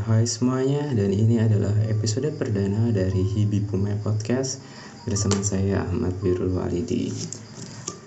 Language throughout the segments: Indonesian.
Hai semuanya, dan ini adalah episode perdana dari Hibi Pume Podcast bersama saya Ahmad Birrul Walidi.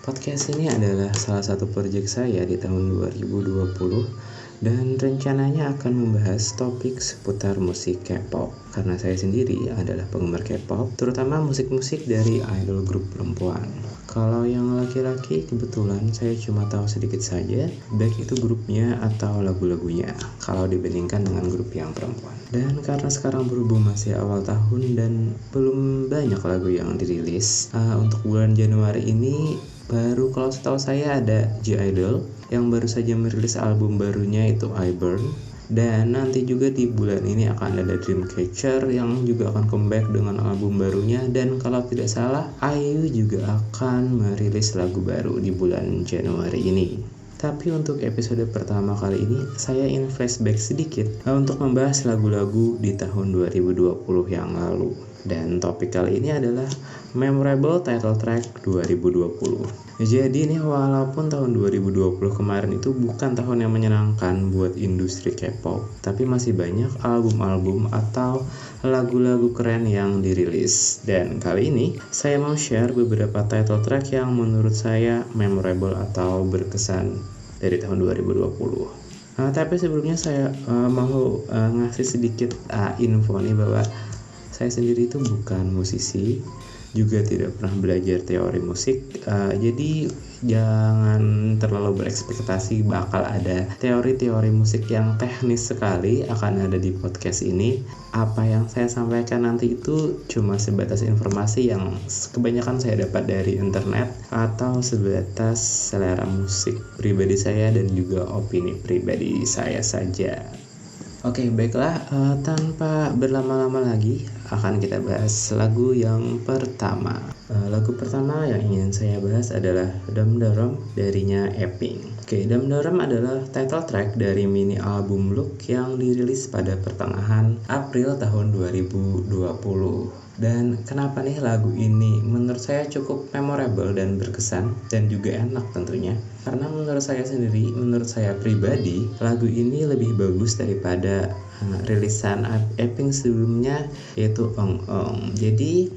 Podcast ini adalah salah satu proyek saya di tahun 2020 dan rencananya akan membahas topik seputar musik K-pop karena saya sendiri adalah penggemar K-pop, terutama musik-musik dari idol grup perempuan. Kalau yang laki-laki kebetulan saya cuma tahu sedikit saja, baik itu grupnya atau lagu-lagunya kalau dibandingkan dengan grup yang perempuan. Dan karena sekarang berhubung masih awal tahun dan belum banyak lagu yang dirilis, untuk bulan Januari ini baru kalau setahu saya ada G-Idol yang baru saja merilis album barunya itu I Burn. Dan nanti juga di bulan ini akan ada Dreamcatcher yang juga akan comeback dengan album barunya. Dan kalau tidak salah, IU juga akan merilis lagu baru di bulan Januari ini. Tapi untuk episode pertama kali ini, saya ingin flashback sedikit untuk membahas lagu-lagu di tahun 2020 yang lalu. Dan topik kali ini adalah Memorable Title Track 2020. Jadi ini walaupun tahun 2020 kemarin itu bukan tahun yang menyenangkan buat industri K-pop, tapi masih banyak album-album atau lagu-lagu keren yang dirilis. Dan kali ini saya mau share beberapa title track yang menurut saya memorable atau berkesan dari tahun 2020. Tapi sebelumnya saya mau ngasih sedikit info nih bahwa saya sendiri itu bukan musisi, juga tidak pernah belajar teori musik, jadi jangan terlalu berekspektasi bakal ada teori-teori musik yang teknis sekali akan ada di podcast ini. Apa yang saya sampaikan nanti itu cuma sebatas informasi yang kebanyakan saya dapat dari internet atau sebatas selera musik pribadi saya dan juga opini pribadi saya saja. Oke, baiklah, tanpa berlama-lama lagi akan kita bahas lagu yang pertama. Lagu pertama yang ingin saya bahas adalah Damdaram darinya Epping. Oke, Damdaram adalah title track dari mini album Look yang dirilis pada pertengahan April tahun 2020. Dan kenapa nih lagu ini menurut saya cukup memorable dan berkesan dan juga enak tentunya. Karena menurut saya sendiri, menurut saya pribadi, lagu ini lebih bagus daripada rilisan Epping sebelumnya yaitu Ong Ong. Jadi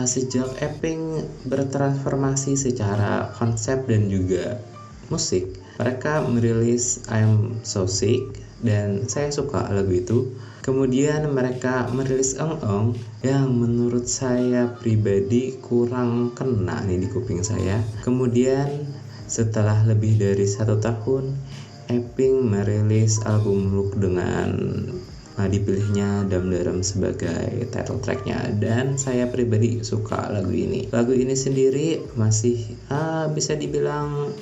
sejak Epping bertransformasi secara konsep dan juga musik, mereka merilis I'm So Sick dan saya suka lagu itu. Kemudian mereka merilis Ong Ong yang menurut saya pribadi kurang kena nih di kuping saya. Kemudian setelah lebih dari 1 tahun, Epping merilis album Look dengan dipilihnya Damdaram sebagai title tracknya, dan saya pribadi suka lagu ini. Lagu ini sendiri masih bisa dibilang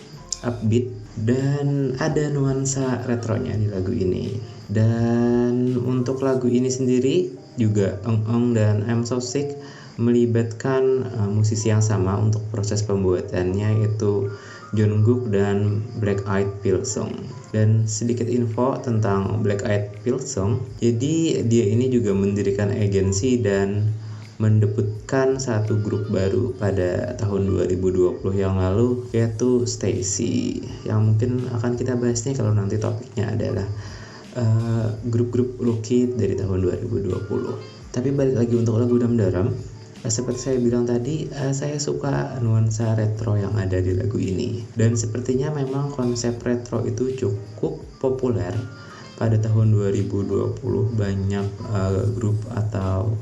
upbeat dan ada nuansa retronya di lagu ini. Dan untuk lagu ini sendiri juga Ong Ong dan I'm So Sick melibatkan musisi yang sama untuk proses pembuatannya, yaitu Jungkook dan Black Eyed Pilseung. Dan sedikit info tentang Black Eyed Pilseung, jadi dia ini juga mendirikan agensi dan mendebutkan satu grup baru pada tahun 2020 yang lalu, yaitu Stacy, yang mungkin akan kita bahas nih kalau nanti topiknya adalah grup-grup rookie dari tahun 2020. Tapi balik lagi untuk lagu Damdaram, seperti saya bilang tadi, saya suka nuansa retro yang ada di lagu ini. Dan sepertinya memang konsep retro itu cukup populer pada tahun 2020. Banyak grup atau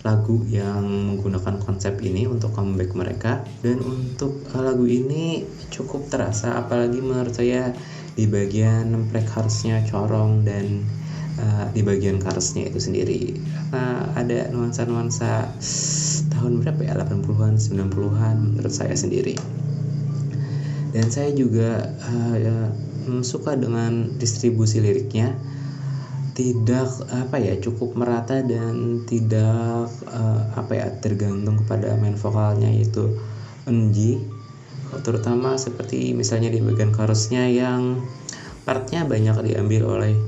lagu yang menggunakan konsep ini untuk comeback mereka. Dan untuk lagu ini cukup terasa, apalagi menurut saya di bagian break harusnya corong dan di bagian chorusnya itu sendiri ada nuansa-nuansa tahun berapa ya, 80-an, 90-an menurut saya sendiri. Dan saya juga suka dengan distribusi liriknya, tidak cukup merata dan tidak tergantung kepada main vokalnya yaitu Eunji, terutama seperti misalnya di bagian chorusnya yang partnya banyak diambil oleh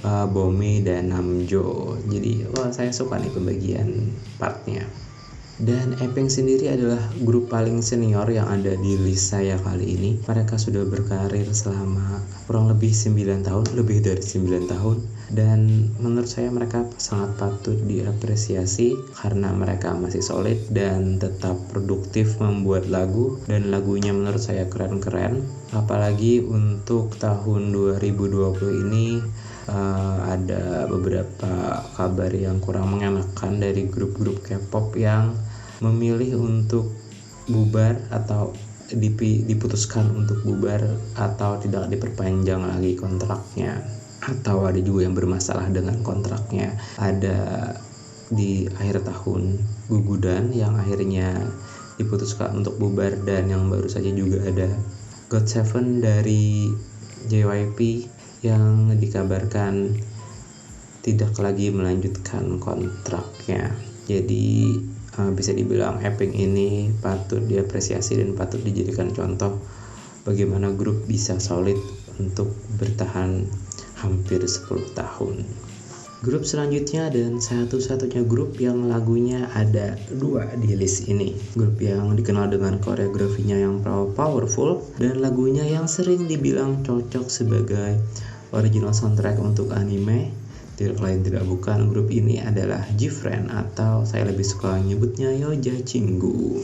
Bomi dan Namjo. Jadi saya suka nih pembagian partnya. Dan Eping sendiri adalah grup paling senior yang ada di list saya kali ini. Mereka sudah berkarir selama kurang lebih 9 tahun, lebih dari 9 tahun. Dan menurut saya mereka sangat patut diapresiasi karena mereka masih solid dan tetap produktif membuat lagu. Dan lagunya menurut saya keren-keren. Apalagi untuk tahun 2020 ini ada beberapa kabar yang kurang mengenakan dari grup-grup K-pop yang memilih untuk bubar atau diputuskan untuk bubar atau tidak diperpanjang lagi kontraknya, atau ada juga yang bermasalah dengan kontraknya. Ada di akhir tahun Gugudan yang akhirnya diputuskan untuk bubar, dan yang baru saja juga ada GOT7 dari JYP yang dikabarkan tidak lagi melanjutkan kontraknya. Jadi bisa dibilang Eping ini patut diapresiasi dan patut dijadikan contoh bagaimana grup bisa solid untuk bertahan hampir 10 tahun. Grup selanjutnya dan satu-satunya grup yang lagunya ada 2 di list ini. Grup yang dikenal dengan koreografinya yang powerful dan lagunya yang sering dibilang cocok sebagai original soundtrack untuk anime. Tidak lain tidak bukan, grup ini adalah GFriend atau saya lebih suka nyebutnya Yoja Chingu.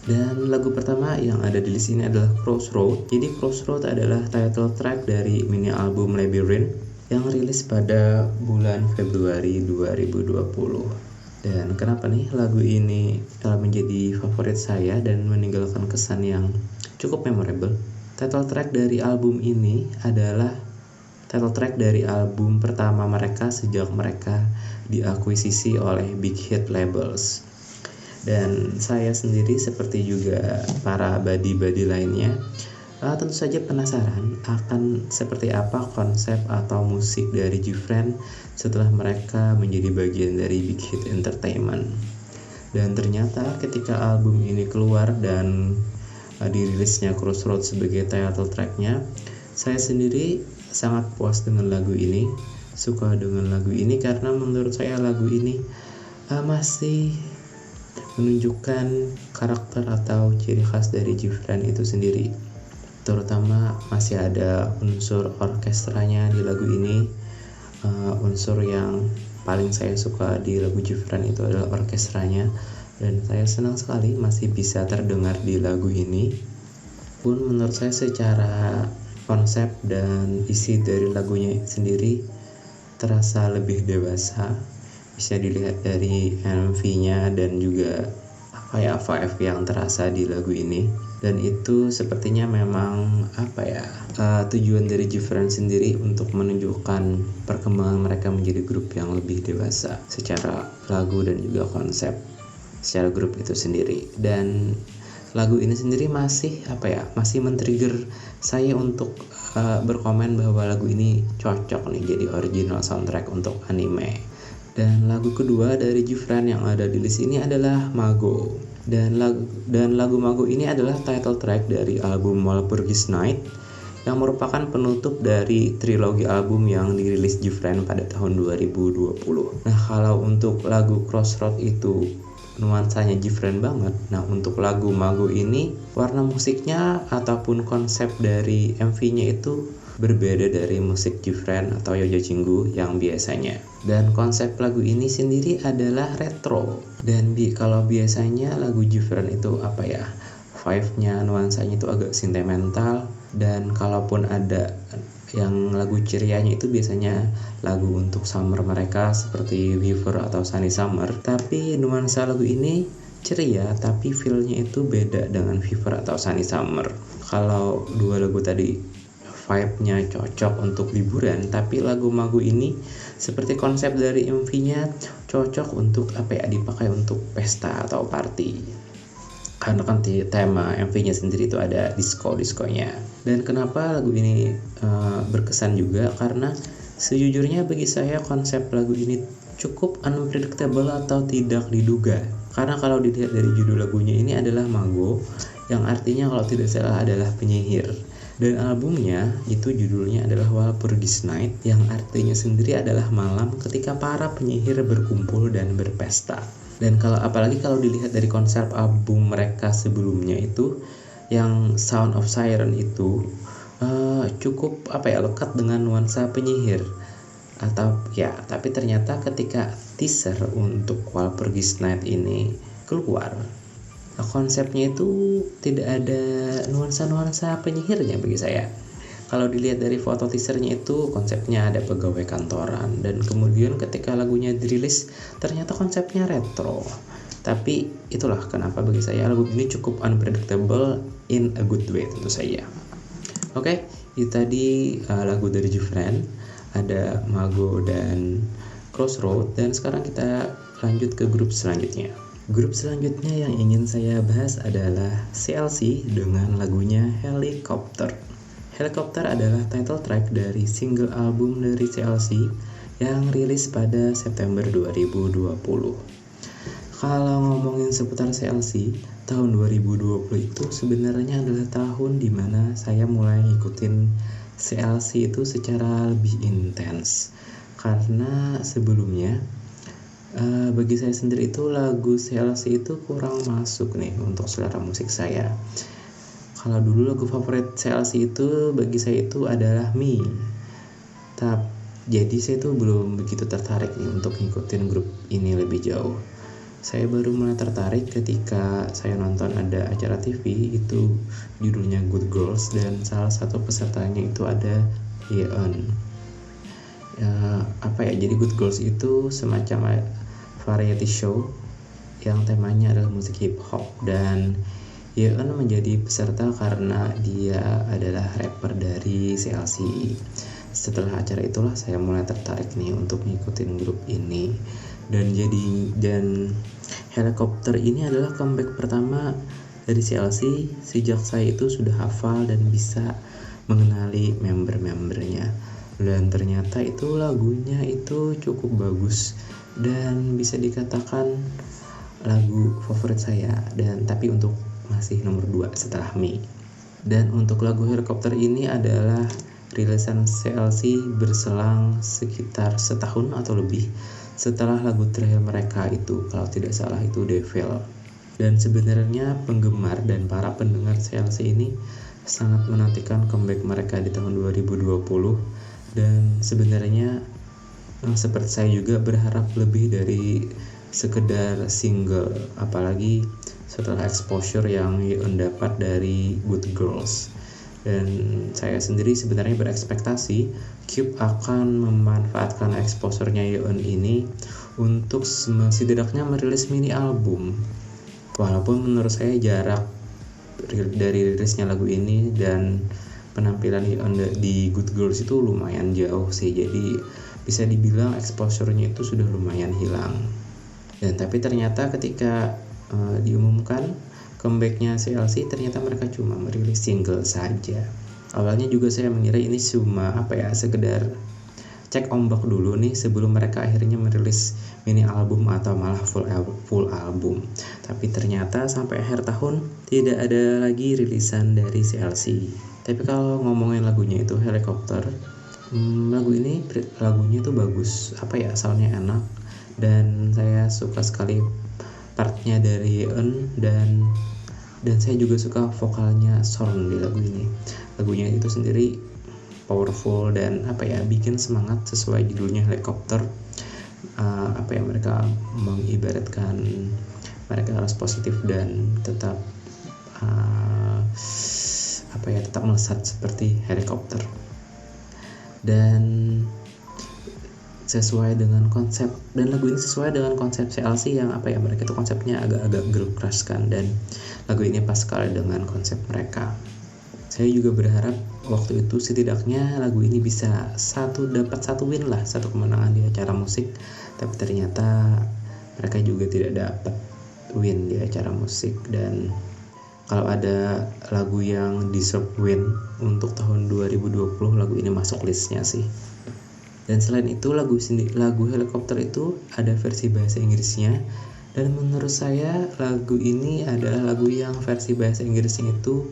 Dan lagu pertama yang ada di list ini adalah Crossroad. Jadi Crossroad adalah title track dari mini album Labyrinth yang rilis pada bulan Februari 2020. Dan kenapa nih lagu ini telah menjadi favorit saya dan meninggalkan kesan yang cukup memorable? Title track dari album ini adalah title track dari album pertama mereka sejak mereka diakuisisi oleh Big Hit Labels. Dan saya sendiri seperti juga para buddy-buddy lainnya tentu saja penasaran akan seperti apa konsep atau musik dari GFriend setelah mereka menjadi bagian dari Big Hit Entertainment. Dan ternyata ketika album ini keluar dan dirilisnya Crossroads sebagai title tracknya, saya sendiri sangat puas dengan lagu ini, suka dengan lagu ini karena menurut saya lagu ini masih menunjukkan karakter atau ciri khas dari GFriend itu sendiri. Terutama masih ada unsur orkestranya di lagu ini. Unsur yang paling saya suka di lagu GFriend itu adalah orkestranya, dan saya senang sekali masih bisa terdengar di lagu ini. Pun menurut saya secara konsep dan isi dari lagunya sendiri terasa lebih dewasa. Bisa dilihat dari MV-nya dan juga vibe yang terasa di lagu ini. Dan itu sepertinya memang tujuan dari GFriend sendiri untuk menunjukkan perkembangan mereka menjadi grup yang lebih dewasa secara lagu dan juga konsep secara grup itu sendiri. Dan lagu ini sendiri masih men-trigger saya untuk berkomen bahwa lagu ini cocok nih jadi original soundtrack untuk anime. Dan lagu kedua dari GFriend yang ada di list ini adalah Mago. Dan lagu Mago ini adalah title track dari album Walpurgis Night yang merupakan penutup dari trilogi album yang dirilis GFriend pada tahun 2020. Nah, kalau untuk lagu Crossroad itu nuansanya GFriend banget. Nah, untuk lagu Mago ini warna musiknya ataupun konsep dari MV-nya itu berbeda dari musik GFriend atau Yoja Chingu yang biasanya. Dan konsep lagu ini sendiri adalah retro. Dan kalau biasanya lagu GFriend itu vibe-nya, nuansanya itu agak sentimental, dan kalaupun ada yang lagu cerianya itu biasanya lagu untuk summer mereka seperti Weaver atau Sunny Summer. Tapi nuansa lagu ini ceria, tapi feel-nya itu beda dengan Weaver atau Sunny Summer. Kalau dua lagu tadi vibe-nya cocok untuk liburan, tapi lagu Mago ini seperti konsep dari MV-nya cocok untuk dipakai untuk pesta atau party. Karena kan tema MV-nya sendiri itu ada disco-disconya. Dan kenapa lagu ini berkesan juga, karena sejujurnya bagi saya konsep lagu ini cukup unpredictable atau tidak diduga. Karena kalau dilihat dari judul lagunya ini adalah Mago, yang artinya kalau tidak salah adalah penyihir. Dan albumnya itu judulnya adalah Walpurgis Night, yang artinya sendiri adalah malam ketika para penyihir berkumpul dan berpesta. Dan apalagi kalau dilihat dari konsep album mereka sebelumnya itu, yang Sound of Siren itu cukup lekat dengan nuansa penyihir atau ya, tapi ternyata ketika teaser untuk Walpurgis Night ini keluar, konsepnya itu tidak ada nuansa-nuansa penyihirnya bagi saya. Kalau dilihat dari foto teasernya itu konsepnya ada pegawai kantoran, dan kemudian ketika lagunya dirilis ternyata konsepnya retro. Tapi itulah kenapa bagi saya lagu ini cukup unpredictable in a good way tentu saja. Oke, itu tadi lagu dari Jufren, ada Mago dan Crossroad, dan sekarang kita lanjut ke grup selanjutnya. Grup selanjutnya yang ingin saya bahas adalah CLC dengan lagunya Helicopter. Helicopter adalah title track dari single album dari CLC yang rilis pada September 2020. Kalau ngomongin seputar CLC, tahun 2020 itu sebenarnya adalah tahun dimana saya mulai ngikutin CLC itu secara lebih intens. Karena sebelumnya bagi saya sendiri itu lagu CLC itu kurang masuk nih untuk selera musik saya. Kalau dulu lagu favorit CLC itu bagi saya itu adalah Me. Jadi saya tuh belum begitu tertarik nih untuk ngikutin grup ini lebih jauh. Saya baru mulai tertarik ketika saya nonton ada acara TV itu judulnya Good Girls, dan salah satu pesertanya itu ada Yeon. Jadi Good Girls itu semacam variety show yang temanya adalah musik hip hop, dan Yeon menjadi peserta karena dia adalah rapper dari CLC. Setelah acara itulah saya mulai tertarik nih untuk ngikutin grup ini, dan Helicopter ini adalah comeback pertama dari CLC sejak saya itu sudah hafal dan bisa mengenali member-membernya. Dan ternyata itu lagunya itu cukup bagus dan bisa dikatakan lagu favorit saya, tapi untuk masih nomor 2 setelah Me. Dan untuk lagu Helicopter ini adalah rilisan CLC berselang sekitar setahun atau lebih setelah lagu terakhir mereka itu, kalau tidak salah itu Devil. Dan sebenarnya penggemar dan para pendengar CLC ini sangat menantikan comeback mereka di tahun 2020, dan sebenarnya seperti saya juga berharap lebih dari sekedar single, apalagi setelah exposure yang Yeon dapat dari Good Girls. Dan saya sendiri sebenarnya berekspektasi Cube akan memanfaatkan exposure-nya Yeon ini untuk setidaknya merilis mini album. Walaupun menurut saya jarak dari rilisnya lagu ini dan penampilan Yeon di Good Girls itu lumayan jauh sih, jadi bisa dibilang exposure-nya itu sudah lumayan hilang. Dan tapi ternyata ketika diumumkan comeback-nya CLC, ternyata mereka cuma merilis single saja. Awalnya juga saya mengira ini cuma sekedar cek ombak dulu nih sebelum mereka akhirnya merilis mini album atau malah full album. Tapi ternyata sampai akhir tahun tidak ada lagi rilisan dari CLC. Tapi kalau ngomongin lagunya itu Helicopter, lagunya itu bagus, soundnya enak, dan saya suka sekali partnya dari Yeon, dan saya juga suka vokalnya Sorn di lagu ini. Lagunya itu sendiri powerful dan bikin semangat sesuai judulnya Helicopter. Mereka mengibaratkan mereka harus positif dan tetap tetap melesat seperti helikopter. Dan sesuai dengan konsep, dan lagu ini sesuai dengan konsep CLC yang mereka itu konsepnya agak-agak girl crush kan, dan lagu ini pas sekali dengan konsep mereka. Saya juga berharap waktu itu setidaknya lagu ini bisa dapat satu win lah, satu kemenangan di acara musik, tapi ternyata mereka juga tidak dapat win di acara musik. Dan kalau ada lagu yang deserve win untuk tahun 2020, lagu ini masuk listnya sih. Dan selain itu lagu Helicopter itu ada versi bahasa Inggrisnya, dan menurut saya lagu ini adalah lagu yang versi bahasa Inggrisnya itu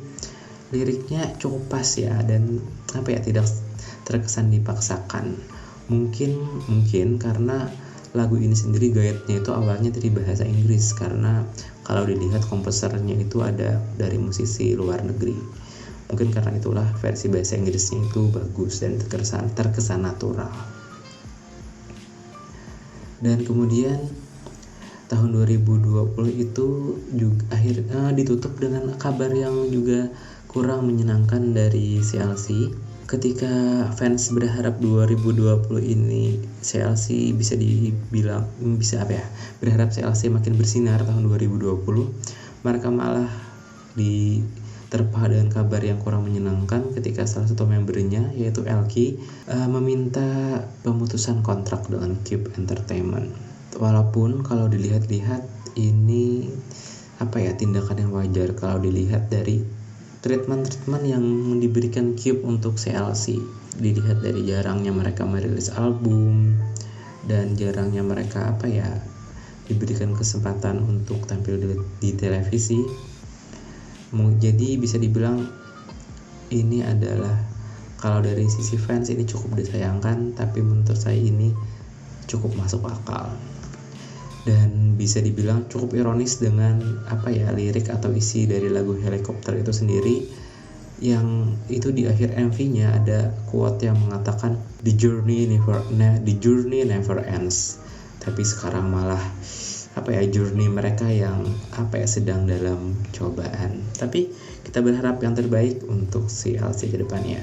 liriknya cukup pas ya, dan tidak terkesan dipaksakan. Mungkin karena lagu ini sendiri guide-nya itu awalnya dari bahasa Inggris, karena kalau dilihat komposernya itu ada dari musisi luar negeri. Mungkin karena itulah versi bahasa Inggrisnya itu bagus dan terkesan natural. Dan kemudian tahun 2020 itu juga akhirnya ditutup dengan kabar yang juga kurang menyenangkan dari CLC. Ketika fans berharap 2020 ini CLC berharap CLC makin bersinar tahun 2020, mereka malah diterpa dengan kabar yang kurang menyenangkan ketika salah satu membernya, yaitu Elky, meminta pemutusan kontrak dengan Cube Entertainment. Walaupun kalau dilihat-lihat ini tindakan yang wajar kalau dilihat dari treatment yang diberikan Cube untuk CLC. Dilihat dari jarangnya mereka merilis album dan jarangnya mereka diberikan kesempatan untuk tampil di televisi. Jadi bisa dibilang ini adalah, kalau dari sisi fans ini cukup disayangkan, tapi menurut saya ini cukup masuk akal. Dan bisa dibilang cukup ironis dengan lirik atau isi dari lagu Helikopter itu sendiri, yang itu di akhir MV-nya ada quote yang mengatakan the journey never ends. Tapi sekarang malah journey mereka yang sedang dalam cobaan. Tapi kita berharap yang terbaik untuk CLC ke depannya.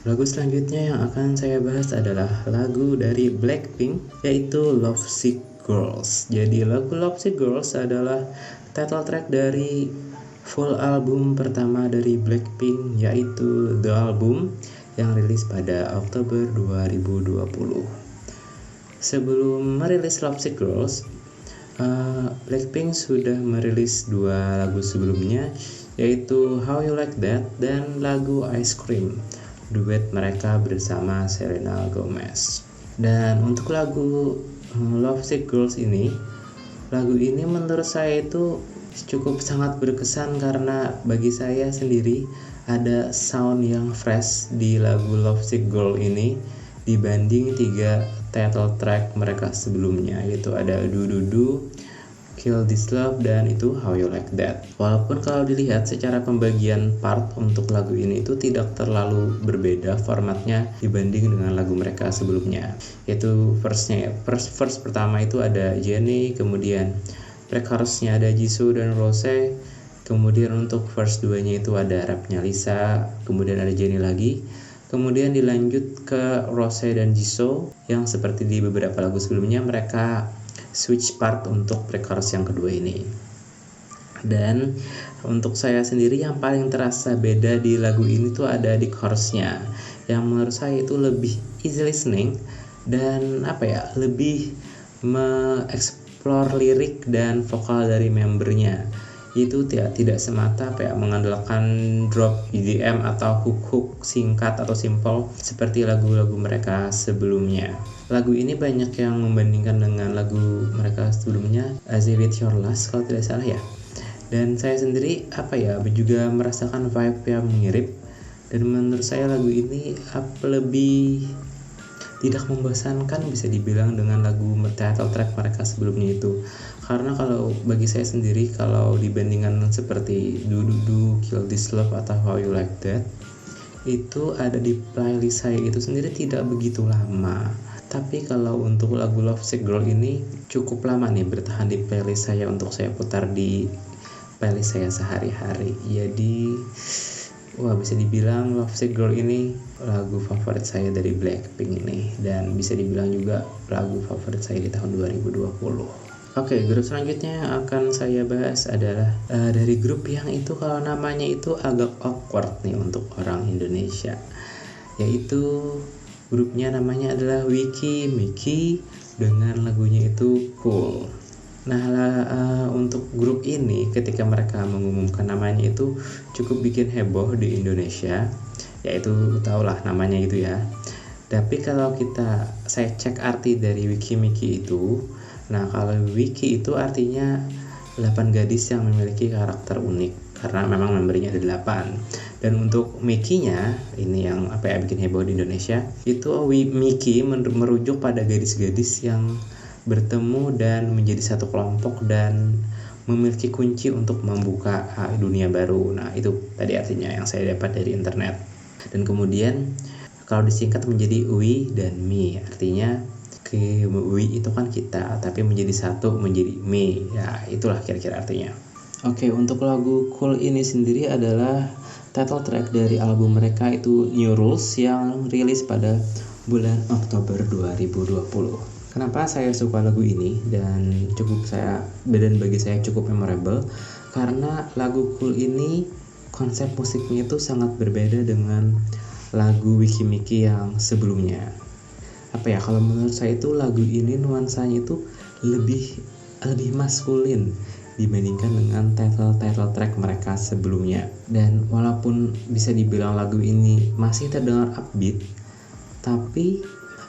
Lagu selanjutnya yang akan saya bahas adalah lagu dari Blackpink, yaitu Lovesick Girls. Jadi lagu Lovesick Girls adalah title track dari full album pertama dari Blackpink, yaitu The Album, yang rilis pada Oktober 2020. Sebelum merilis Lovesick Girls, Blackpink sudah merilis 2 lagu sebelumnya, yaitu How You Like That dan lagu Ice Cream, duet mereka bersama Selena Gomez. Dan untuk lagu Lovesick Girls ini, lagu ini menurut saya itu cukup sangat berkesan, karena bagi saya sendiri ada sound yang fresh di lagu Lovesick Girl ini dibanding 3 title track mereka sebelumnya, yaitu ada Do Do Do, Kill This Love, dan itu How You Like That. Walaupun kalau dilihat secara pembagian part untuk lagu ini itu tidak terlalu berbeda formatnya dibanding dengan lagu mereka sebelumnya, yaitu verse pertama itu ada Jennie, kemudian pre-chorusnya ada Jisoo dan Rose, kemudian untuk verse 2-nya itu ada rapnya Lisa, kemudian ada Jennie lagi, kemudian dilanjut ke Rose dan Jisoo, yang seperti di beberapa lagu sebelumnya mereka switch part untuk pre-chorus yang kedua ini. Dan untuk saya sendiri yang paling terasa beda di lagu ini tuh ada di chorusnya, yang menurut saya itu lebih easy listening dan lebih mengeksplor lirik dan vokal dari membernya. Itu tidak semata mengandalkan drop EDM atau hook singkat atau simple seperti lagu-lagu mereka sebelumnya. Lagu ini banyak yang membandingkan dengan lagu mereka sebelumnya, As If It's Your Last kalau tidak salah ya. Dan saya sendiri juga merasakan vibe yang mirip, dan menurut saya lagu ini lebih tidak membosankan bisa dibilang dengan lagu title track mereka sebelumnya itu. Karena kalau bagi saya sendiri, kalau dibandingkan seperti Do Do Do, Kill This Love atau How You Like That, itu ada di playlist saya itu sendiri tidak begitu lama. Tapi kalau untuk lagu Lovesick Girl ini cukup lama nih bertahan di playlist saya untuk saya putar di playlist saya sehari-hari. Jadi bisa dibilang Lovesick Girl ini lagu favorit saya dari Blackpink nih, dan bisa dibilang juga lagu favorit saya di tahun 2020. Oke, grup selanjutnya yang akan saya bahas adalah dari grup yang itu kalau namanya itu agak awkward nih untuk orang Indonesia, yaitu grupnya namanya adalah Wiki Miki dengan lagunya itu Cool. Nah, untuk grup ini ketika mereka mengumumkan namanya itu cukup bikin heboh di Indonesia, yaitu tahulah namanya itu ya. Tapi kalau saya cek arti dari Wiki Miki itu, nah kalau Wiki itu artinya 8 gadis yang memiliki karakter unik, karena memang membernya ada 8. Dan untuk Miki-nya ini yang bikin heboh di Indonesia, itu Miki merujuk pada gadis-gadis yang bertemu dan menjadi satu kelompok dan memiliki kunci untuk membuka dunia baru. Nah, itu tadi artinya yang saya dapat dari internet. Dan kemudian kalau disingkat menjadi we dan me, artinya we itu kan kita, tapi menjadi satu menjadi me. Ya, itulah kira-kira artinya. Oke, untuk lagu Cool ini sendiri adalah title track dari album mereka itu New Rules yang rilis pada bulan Oktober 2020. Kenapa saya suka lagu ini dan bagi saya cukup memorable? Karena lagu Cool ini konsep musiknya itu sangat berbeda dengan lagu Wiki Miki yang sebelumnya. Kalau menurut saya itu lagu ini nuansanya itu lebih maskulin dibandingkan dengan title track mereka sebelumnya. Dan walaupun bisa dibilang lagu ini masih terdengar upbeat, tapi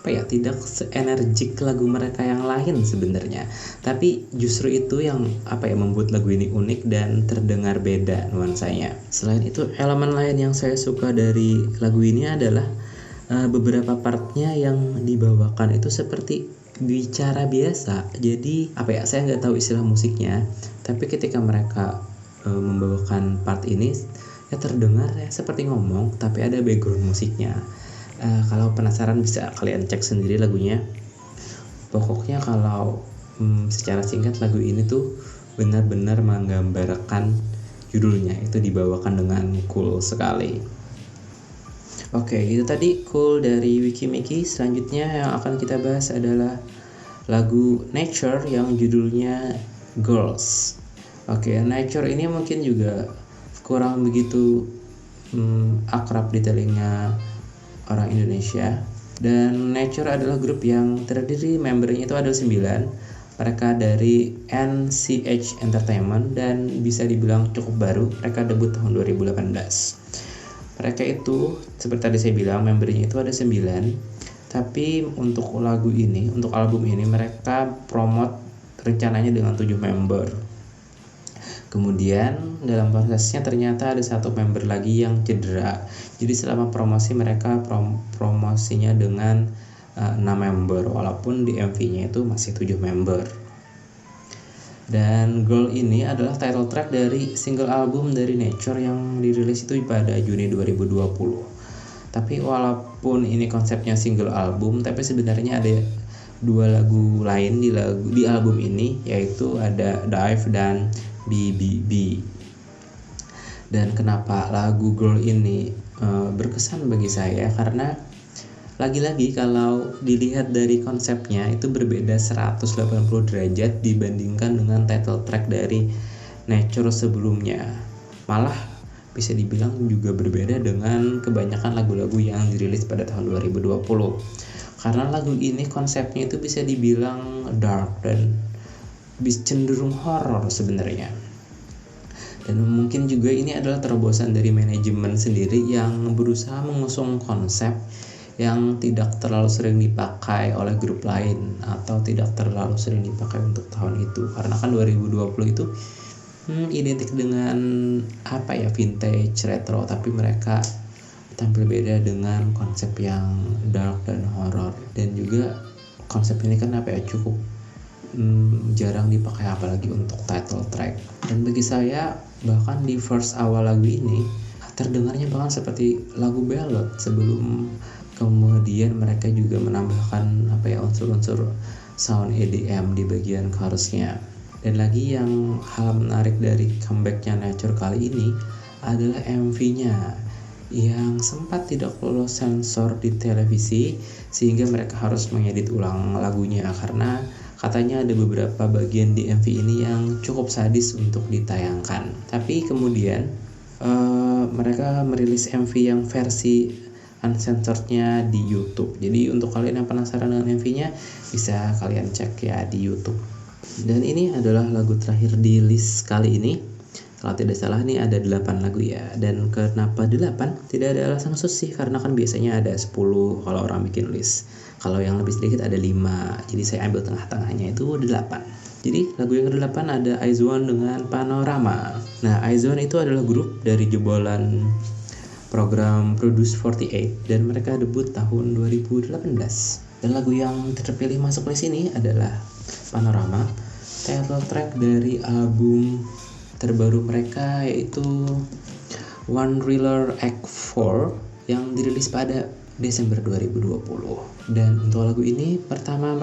tidak se-energik lagu mereka yang lain sebenarnya. Tapi justru itu yang membuat lagu ini unik dan terdengar beda nuansanya. Selain itu, elemen lain yang saya suka dari lagu ini adalah beberapa partnya yang dibawakan itu seperti bicara biasa. Jadi saya nggak tahu istilah musiknya, tapi ketika mereka membawakan part ini ya terdengar seperti ngomong, tapi ada background musiknya. Kalau penasaran bisa kalian cek sendiri lagunya. Pokoknya kalau secara singkat lagu ini tuh benar-benar menggambarkan judulnya, itu dibawakan dengan cool sekali. Oke, itu tadi Cool dari Wiki Miki. Selanjutnya yang akan kita bahas adalah lagu Nature yang judulnya Girls. Oke, Nature ini mungkin juga kurang begitu akrab di telinga orang Indonesia. Dan Nature adalah grup yang terdiri membernya itu ada 9. Mereka dari NCH Entertainment dan bisa dibilang cukup baru. Mereka debut tahun 2018. Mereka itu seperti tadi saya bilang membernya itu ada 9. Tapi untuk album ini mereka promote rencananya dengan 7 member. Kemudian dalam prosesnya ternyata ada 1 member lagi yang cedera. Jadi selama promosi mereka promosinya dengan 6 member, walaupun di MV-nya itu masih 7 member. Dan Girl ini adalah title track dari single album dari Nature yang dirilis itu pada Juni 2020. Tapi walaupun ini konsepnya single album, tapi sebenarnya ada 2 lagu lain di album ini, yaitu ada Dive dan BBB. Dan kenapa lagu Girl ini berkesan bagi saya? Karena lagi-lagi kalau dilihat dari konsepnya itu berbeda 180 derajat dibandingkan dengan title track dari Nature sebelumnya. Malah bisa dibilang juga berbeda dengan kebanyakan lagu-lagu yang dirilis pada tahun 2020. Karena lagu ini konsepnya itu bisa dibilang dark dan cenderung horor sebenarnya. Dan mungkin juga ini adalah terobosan dari manajemen sendiri yang berusaha mengusung konsep yang tidak terlalu sering dipakai oleh grup lain atau tidak terlalu sering dipakai untuk tahun itu. Karena kan 2020 itu identik dengan vintage retro, tapi mereka tampil beda dengan konsep yang dark dan horror. Dan juga konsep ini kan cukup jarang dipakai apalagi untuk title track. Dan bagi saya bahkan di verse awal lagu ini terdengarnya bahkan seperti lagu ballad, sebelum kemudian mereka juga menambahkan unsur-unsur sound EDM di bagian chorusnya. Dan lagi yang hal menarik dari comebacknya Nature kali ini adalah MV-nya yang sempat tidak lolos sensor di televisi, sehingga mereka harus mengedit ulang lagunya karena katanya ada beberapa bagian di MV ini yang cukup sadis untuk ditayangkan. Tapi kemudian mereka merilis MV yang versi uncensorednya di YouTube. Jadi untuk kalian yang penasaran dengan MV-nya bisa kalian cek ya di YouTube. Dan ini adalah lagu terakhir di list kali ini. Kalau tidak salah nih ada 8 lagu ya. Dan kenapa 8? Tidak ada alasan khusus sih, karena kan biasanya ada 10 kalau orang bikin list. Kalau yang lebih sedikit ada 5. Jadi saya ambil tengah-tengahnya itu 8. Jadi lagu yang ke-8 ada Aizwan dengan Panorama. Nah, Aizwan itu adalah grup dari jebolan program Produce 48 dan mereka debut tahun 2018. Dan lagu yang terpilih masuk list ini adalah Panorama, title track dari album terbaru mereka yaitu One Thriller Act 4 yang dirilis pada Desember 2020. Dan untuk lagu ini pertama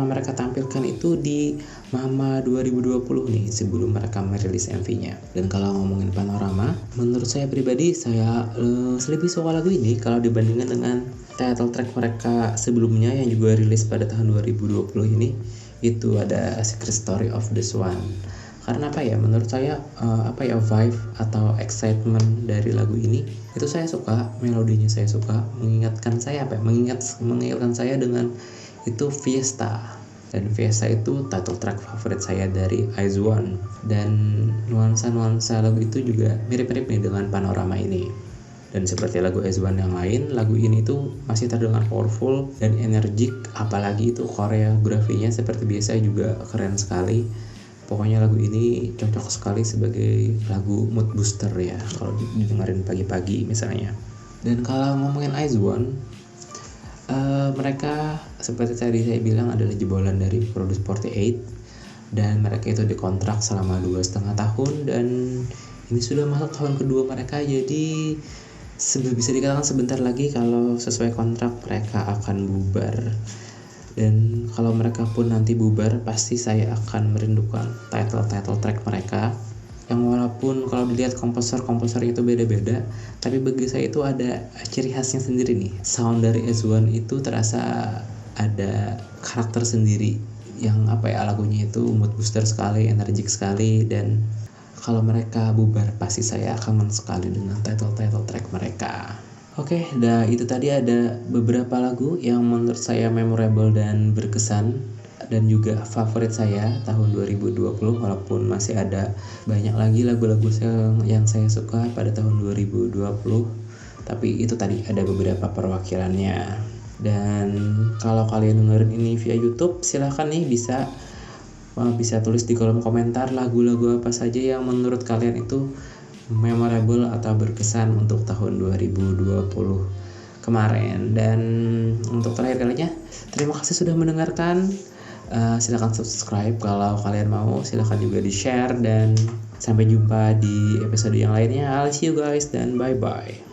mereka tampilkan itu di Mama 2020 nih, sebelum mereka merilis MV-nya. Dan kalau ngomongin Panorama, menurut saya pribadi saya lebih suka lagu ini kalau dibandingkan dengan title track mereka sebelumnya yang juga rilis pada tahun 2020 ini. Itu ada Secret Story of the Swan. Karena apa ya, menurut saya vibe atau excitement dari lagu ini itu saya suka, melodinya saya suka, mengingatkan saya dengan itu Fiesta. Dan Fiesta itu title track favorit saya dari IZ*ONE, dan nuansa lagu itu juga mirip-mirip nih dengan Panorama ini. Dan seperti lagu IZ*ONE yang lain, lagu ini tuh masih terdengar powerful dan energik, apalagi itu koreografinya seperti biasa juga keren sekali. Pokoknya lagu ini cocok sekali sebagai lagu mood booster ya, kalau didengarin pagi-pagi misalnya. Dan kalau ngomongin IZ*ONE, mereka seperti tadi saya bilang adalah jebolan dari Produce 48, dan mereka itu dikontrak selama 2,5 tahun, dan ini sudah masuk tahun kedua mereka. Jadi bisa dikatakan sebentar lagi kalau sesuai kontrak mereka akan bubar. Dan kalau mereka pun nanti bubar, pasti saya akan merindukan title track mereka, yang walaupun kalau dilihat komposer itu beda-beda, tapi bagi saya itu ada ciri khasnya sendiri nih. Sound dari IZ*ONE itu terasa ada karakter sendiri, yang lagunya itu mood booster sekali, energik sekali. Dan kalau mereka bubar, pasti saya kangen sekali dengan title track mereka. Oke, itu tadi ada beberapa lagu yang menurut saya memorable dan berkesan, dan juga favorit saya tahun 2020, walaupun masih ada banyak lagi lagu-lagu yang saya suka pada tahun 2020, tapi itu tadi ada beberapa perwakilannya. Dan kalau kalian dengerin ini via YouTube, silahkan nih bisa tulis di kolom komentar lagu-lagu apa saja yang menurut kalian itu memorable atau berkesan untuk tahun 2020 kemarin. Dan untuk terakhir kalinya, terima kasih sudah mendengarkan. Silakan subscribe kalau kalian mau, silakan juga di share, dan sampai jumpa di episode yang lainnya. I'll see you guys, dan bye bye.